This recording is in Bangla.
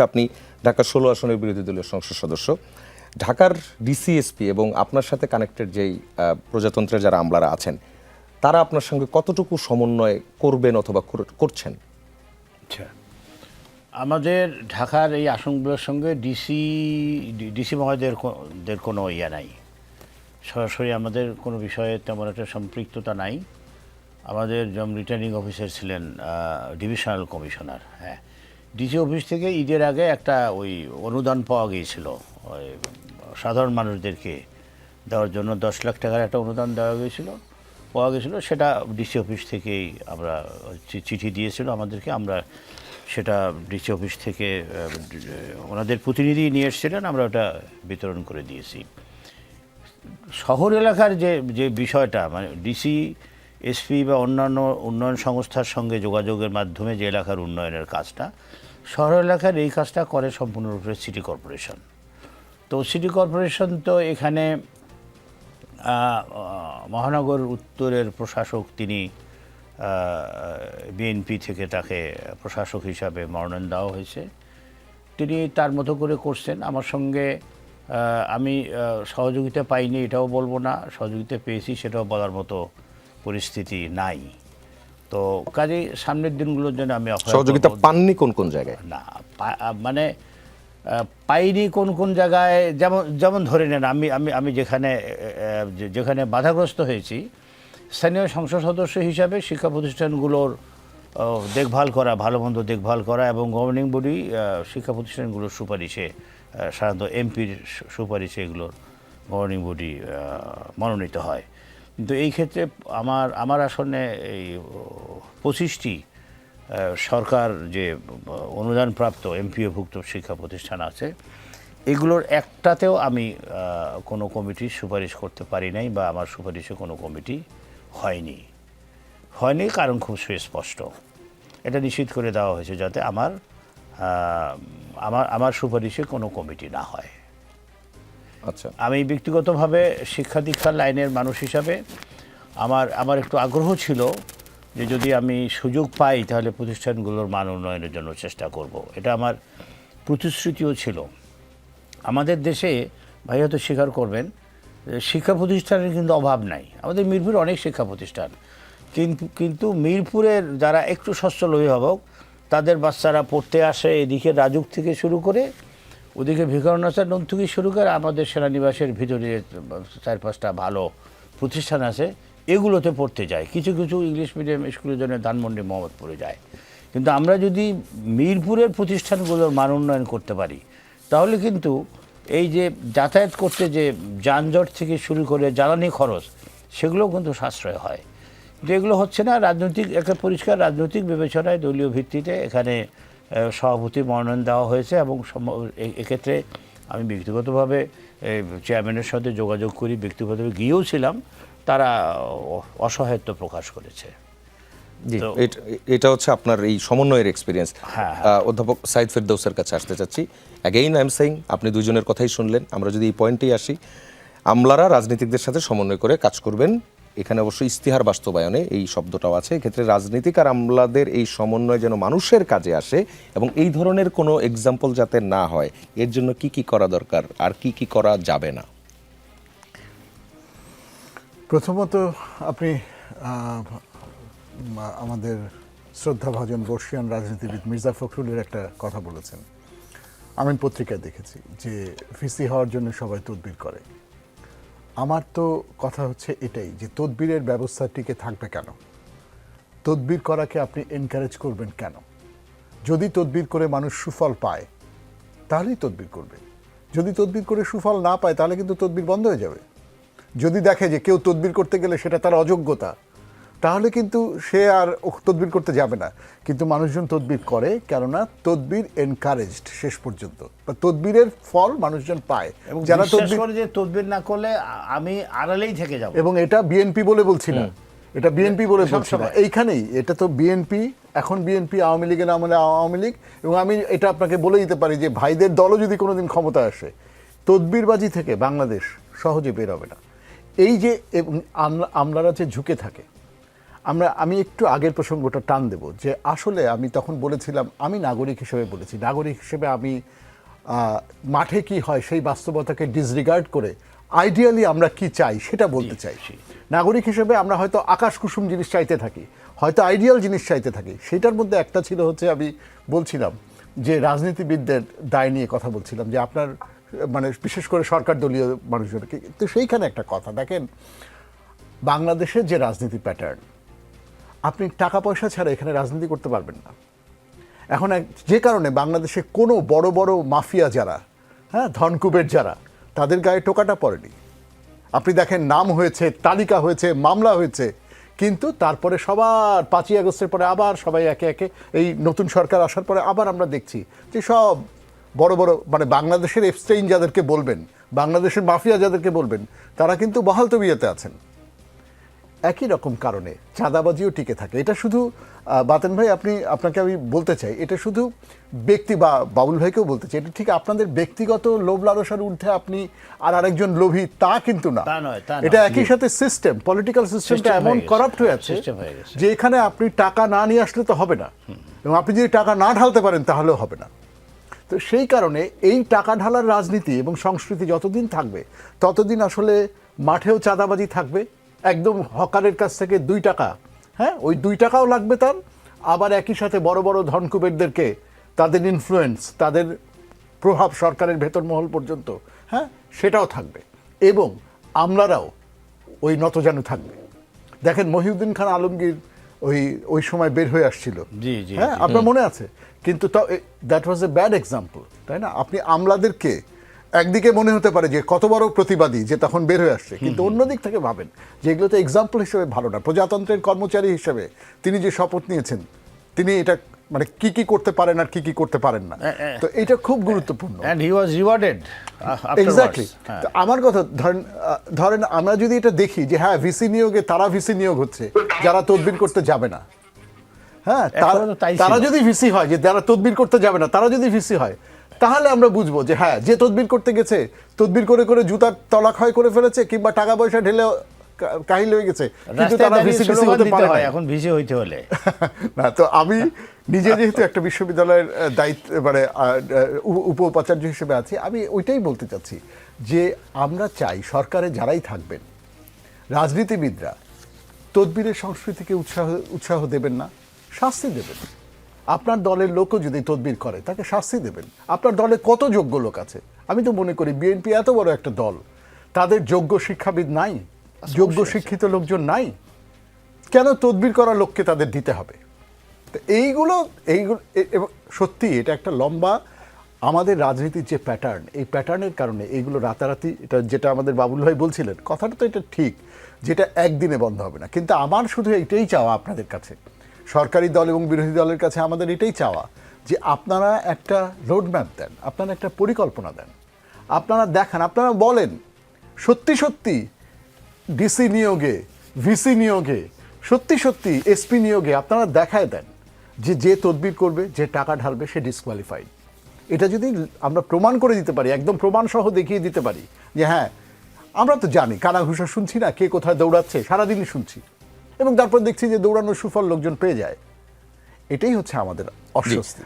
আপনি ঢাকা 16 আসনের বিরোধী দলীয় সংসদ সদস্য। ঢাকার ডিসিএসপি এবং আপনার সাথে কানেক্টেড যেই প্রজাতন্ত্রের যারা আমলারা আছেন তারা আপনার সঙ্গে কতটুকু সমন্বয় করবেন অথবা করছেন? আচ্ছা, আমাদের ঢাকার এই আসনগুলোর সঙ্গে ডিসি মহোদয়ের কোনো ইয়া নাই, সরাসরি আমাদের কোনো বিষয়ে তেমন একটা সম্পৃক্ততা নাই। আমাদের যেমন রিটার্নিং অফিসার ছিলেন ডিভিশনাল কমিশনার, হ্যাঁ, ডিসি অফিস থেকে ঈদের আগে একটা ওই অনুদান পাওয়া গিয়েছিল ওই সাধারণ মানুষদেরকে দেওয়ার জন্য 10 লাখ টাকার একটা অনুদান পাওয়া গেছিলো। সেটা ডিসি অফিস থেকেই আমরা চিঠি দিয়েছিল আমাদেরকে, আমরা সেটা ডিসি অফিস থেকে ওনাদের প্রতিনিধি নিয়ে এসেছিলেন, আমরা ওটা বিতরণ করে দিয়েছি। শহর এলাকার যে বিষয়টা, মানে ডিসি এসপি বা অন্যান্য উন্নয়ন সংস্থার সঙ্গে যোগাযোগের মাধ্যমে যে এলাকার উন্নয়নের কাজটা, শহর এলাকার এই কাজটা করে সম্পূর্ণরূপে সিটি কর্পোরেশন। তো সিটি কর্পোরেশন তো এখানে মহানগর উত্তরের প্রশাসক, তিনি বিএনপি থেকে তাকে প্রশাসক হিসাবে মনোনয়ন দেওয়া হয়েছে। তিনি তার মতো করে করছেন। আমার সঙ্গে আমি সহযোগিতা পাইনি এটাও বলবো না, সহযোগিতা পেয়েছি সেটাও বলার মতো পরিস্থিতি নাই। তো কাজেই সামনের দিনগুলোর জন্য আমি সহযোগিতা পাননি কোন জায়গায়? না, মানে পাইনি কোন জায়গায়, যেমন ধরে নেন আমি যেখানে বাধাগ্রস্ত হয়েছি, স্থানীয় সংসদ সদস্য হিসাবে শিক্ষা প্রতিষ্ঠানগুলোর দেখভাল করা, ভালো মন্দ দেখভাল করা, এবং গভর্নিং বডি শিক্ষা প্রতিষ্ঠানগুলোর সুপারিশে, সাধারণত এমপির সুপারিশে এগুলোর গভর্নিং বডি মনোনীত হয়। কিন্তু এই ক্ষেত্রে আমার আসনে এই 25টি সরকার যে অনুদানপ্রাপ্ত এমপিওভুক্ত শিক্ষা প্রতিষ্ঠান আছে, এগুলোর একটাতেও আমি কোনো কমিটির সুপারিশ করতে পারি নাই, বা আমার সুপারিশে কোনো কমিটি হয়নি। কারণ খুব সুস্পষ্ট, এটা নিশ্চিত করে দেওয়া হয়েছে যাতে আমার সুপারিশে কোনো কমিটি না হয়। আচ্ছা, আমি ব্যক্তিগতভাবে শিক্ষা দীক্ষার লাইনের মানুষ হিসাবে আমার একটু আগ্রহ ছিল যে যদি আমি সুযোগ পাই তাহলে প্রতিষ্ঠানগুলোর মান উন্নয়নের জন্য চেষ্টা করব। এটা আমার প্রতিশ্রুতিও ছিল। আমাদের দেশে ভাই হয়তো স্বীকার করবেন, শিক্ষা প্রতিষ্ঠানের কিন্তু অভাব নাই। আমাদের মিরপুরে অনেক শিক্ষা প্রতিষ্ঠান, কিন্তু মিরপুরের যারা একটু সচ্ছল অভিভাবক, তাদের বাচ্চারা পড়তে আসে এদিকে রাজুক থেকে শুরু করে ওদিকে ভিকারুন্নাসার নন থেকে শুরু করে আমাদের সেনানিবাসের ভিতরে 4-5টা ভালো প্রতিষ্ঠান আছে, এগুলোতে পড়তে যায়। কিছু ইংলিশ মিডিয়াম স্কুলের জন্য ধানমন্ডি, মোহাম্মদপুরে যায়। কিন্তু আমরা যদি মিরপুরের প্রতিষ্ঠানগুলোর মান উন্নয়ন করতে পারি, তাহলে কিন্তু এই যে যাতায়াত করতে যে যানজট থেকে শুরু করে জ্বালানি খরচ, সেগুলোও কিন্তু সাশ্রয় হয়। কিন্তু এগুলো হচ্ছে না। একটা পরিষ্কার রাজনৈতিক বিবেচনায় দলীয় ভিত্তিতে এখানে সভাপতি মনোনয়ন দেওয়া হয়েছে, এবং এক্ষেত্রে আমি ব্যক্তিগতভাবে চেয়ারম্যানের সাথে যোগাযোগ করি, ব্যক্তিগতভাবে গিয়েও ছিলাম, তারা অসহায়ত্ব প্রকাশ করেছে। এটা হচ্ছে আপনার এই সমন্বয়ের এক্সপিরিয়েন্স। হ্যাঁ, অধ্যাপক সাইদ ফেরদৌসের কাছে আসতে চাচ্ছি। অ্যাগেইন আই এম সেইং, আপনি দুজনের কথাই শুনলেন। আমরা যদি এই পয়েন্টেই আসি, আমলারা রাজনীতিকদের সাথে সমন্বয় করে কাজ করবেন, এখানে অবশ্যই ইস্তিহার বাস্তবায়নে এই শব্দটাও আছে। এক্ষেত্রে রাজনীতিক আর আমলাদের এই সমন্বয় যেন মানুষের কাজে আসে এবং এই ধরনের কোনো এক্সাম্পল যাতে না হয়, এর জন্য কি করা দরকার আর কি করা যাবে না? প্রথমত আপনি আমাদের শ্রদ্ধাভাজন বর্ষিয়ান রাজনীতিবিদ মির্জা ফখরুলের একটা কথা বলেছেন, আমি পত্রিকায় দেখেছি, যে ভিসি হওয়ার জন্য সবাই তদবির করে। আমার তো কথা হচ্ছে এটাই, যে তদবিরের ব্যবস্থা টিকে থাকবে কেন? তদবির করাকে আপনি এনকারেজ করবেন কেন? যদি তদবির করে মানুষ সুফল পায় তাহলেই তদবির করবে। যদি তদবির করে সুফল না পায় তাহলে কিন্তু তদবির বন্ধ হয়ে যাবে। যদি দেখে যে কেউ তদবির করতে গেলে সেটা তার অযোগ্যতা, তাহলে কিন্তু সে আর তদবির করতে যাবে না। কিন্তু মানুষজন তদবির করে, কেননা তদবির এনকারেজড শেষ পর্যন্ত, বা তদবিরের ফল মানুষজন পায়। এবং যারা তদবির না করলে আমি আড়ালেই থেকে যাব। এবং এটা বিএনপি বলে বলছি না, এটা বিএনপি বলে বলছি না, এইখানেই এটা তো বিএনপি, এখন বিএনপি, আওয়ামী লীগের আমলে আওয়ামী লীগ। এবং আমি এটা আপনাকে বলে দিতে পারি যে ভাইদের দলও যদি কোনোদিন ক্ষমতা আসে, তদবিরবাজি থেকে বাংলাদেশ সহজে বের হবে না। এই যে আমলারা যে ঝুঁকে থাকে, আমি একটু আগের প্রসঙ্গটা টান দেব যে আসলে আমি তখন বলেছিলাম, আমি নাগরিক হিসেবে বলেছি, নাগরিক হিসেবে আমি মাঠে কি হয় সেই বাস্তবতাকে ডিসরিগার্ড করে আইডিয়ালি আমরা কি চাই সেটা বলতে চাই। নাগরিক হিসেবে আমরা হয়তো আকাশ কুসুম জিনিস চাইতে থাকি, হয়তো আইডিয়াল জিনিস চাইতে থাকি। সেটার মধ্যে একটা ছিল হচ্ছে, আমি বলছিলাম যে রাজনীতিবিদদের দায় নিয়ে কথা বলছিলাম, যে আপনার মানে বিশেষ করে সরকার দলীয় মানুষজনকে। তো সেইখানে একটা কথা দেখেন, বাংলাদেশের যে রাজনীতি প্যাটার্ন, আপনি টাকা পয়সা ছাড়া এখানে রাজনীতি করতে পারবেন না। এখন যে কারণে বাংলাদেশে কোনো বড় বড় মাফিয়া যারা, হ্যাঁ, ধনকুবের যারা, তাদের গায়ে টোকাটা পড়েনি। আপনি দেখেন নাম হয়েছে, তালিকা হয়েছে, মামলা হয়েছে, কিন্তু তারপরে সবার 5ই আগস্টের পরে আবার সবাই একে একে, এই নতুন সরকার আসার পরে আবার আমরা দেখছি যে সব বড় বড় মানে বাংলাদেশের এফস্টেইন যাদেরকে বলবেন, বাংলাদেশের মাফিয়া যাদেরকে বলবেন, তারা কিন্তু বহাল তবিয়তে আছেন। একই রকম কারণে চাঁদাবাজিও টিকে থাকে। এটা শুধু বাতেন ভাই, আপনাকে আমি বলতে চাই, এটা শুধু ব্যক্তি বা বাবুল ভাইকেও বলতে চাই, এটা ঠিক আপনাদের ব্যক্তিগত লোভ লালসার ঊর্ধ্বে আপনি আর আরেকজন লোভী তা কিন্তু না। এটা একই সাথে সিস্টেম, পলিটিক্যাল সিস্টেমটা এমন করাপ্ট হয়ে আছে যে এখানে আপনি টাকা না নিয়ে আসলে তো হবে না, এবং আপনি যদি টাকা না ঢালতে পারেন তাহলেও হবে না। তো সেই কারণে এই টাকা ঢালার রাজনীতি এবং সংস্কৃতি যতদিন থাকবে ততদিন আসলে মাঠেও চাঁদাবাজি থাকবে, একদম হকারের কাছ থেকে 2 টাকা, হ্যাঁ, ওই 2 টাকাও লাগবে তার। আবার একই সাথে বড় বড় ধনকুবেরদেরকে, তাদের ইনফ্লুয়েন্স, তাদের প্রভাব সরকারের ভেতর মহল পর্যন্ত, হ্যাঁ, সেটাও থাকবে। এবং আমলারাও ওই নতজানু থাকবে। দেখেন মহিউদ্দিন খান আলমগীর ওই সময় বের হয়ে আসছিল, হ্যাঁ, আপনার মনে আছে? কিন্তু that was a bad example, তাই না? আপনি আমলাদেরকে একদিকে মনে হতে পারে যে কত বড় প্রতিবাদী যে তখন বের হয়ে আসছে, কিন্তু অন্য দিক থেকে ভাবেন যে এগুলো তো এক্সাম্পল হিসেবে ভালো না। প্রজাতন্ত্রের কর্মচারী হিসেবে তিনি যে শপথ নিয়েছেন, তিনি এটা মানে কি কি করতে পারেন আর কি কি করতে পারেন না, তো এটা খুব গুরুত্বপূর্ণ। and he was rewarded exactly. আমার কথা ধরেন আমরা যদি এটা দেখি যে হ্যাঁ, ভিসি নিয়োগে তারা ভিসি নিয়োগ হচ্ছে যারা তদবির করতে যাবে না, হ্যাঁ, তারা যদি ভিসি হয়, যে যারা তদবির করতে যাবে না তারা যদি ভিসি হয়, তাহলে আমরা বুঝবো যে হ্যাঁ, যে তদবির করতে গেছে, তদবির করে করে জুতার তলা ক্ষয় করে ফেলেছে, কিংবা টাকা পয়সা ঢেলে কাহিল হয়ে গেছে, কিন্তু তারা ভিসি হতে পারে না। এখন ভিসি হইতে হলে না, তো আমি নিজে যেহেতু একটা বিশ্ববিদ্যালয়ের দায়িত্ব মানে উপ উপাচার্য হিসেবে আছি, আমি ওইটাই বলতে চাচ্ছি যে আমরা চাই সরকারে যারাই থাকবেন, রাজনীতিবিদরা তদবিরের সংস্কৃতিকে উৎসাহ দেবেন না, শাস্তি দেবেন। আপনার দলের লোকও যদি তদবির করে তাকে শাস্তি দেবেন। আপনার দলে কত যোগ্য লোক আছে? আমি তো মনে করি বিএনপি এত বড় একটা দল, তাদের যোগ্য শিক্ষাবিদ নাই, যোগ্য শিক্ষিত লোকজন নাই, কেন তদবির করা লোককে তাদের দিতে হবে? তো এইগুলো সত্যি এটা একটা লম্বা আমাদের রাজনীতির যে প্যাটার্ন, এই প্যাটার্নের কারণে এইগুলো রাতারাতি, এটা যেটা আমাদের বাবুল ভাই বলছিলেন, কথাটা তো এটা ঠিক, যেটা একদিনে বন্ধ হবে না। কিন্তু আমার শুধু এইটাই চাওয়া আপনাদের কাছে, সরকারি দল এবং বিরোধী দলের কাছে আমাদের এটাই চাওয়া যে আপনারা একটা রোডম্যাপ দেন, আপনারা একটা পরিকল্পনা দেন, আপনারা দেখান, আপনারা বলেন সত্যি সত্যি ডিসি নিয়োগে, ভিসি নিয়োগে, সত্যি সত্যি এসপি নিয়োগে আপনারা দেখায় দেন যে তদবির করবে, যে টাকা ঢালবে সে ডিসকোয়ালিফাইড। এটা যদি আমরা প্রমাণ করে দিতে পারি, একদম প্রমাণ সহ দেখিয়ে দিতে পারি যে হ্যাঁ, আমরা তো জানি কানাঘুষা শুনছি না, কে কোথায় দৌড়াচ্ছে সারাদিনই শুনছি, এবং তারপর দেখছি যে দৌড়ানোর সুফল লোকজন পেয়ে যায়, এটাই হচ্ছে আমাদের অস্বস্তি।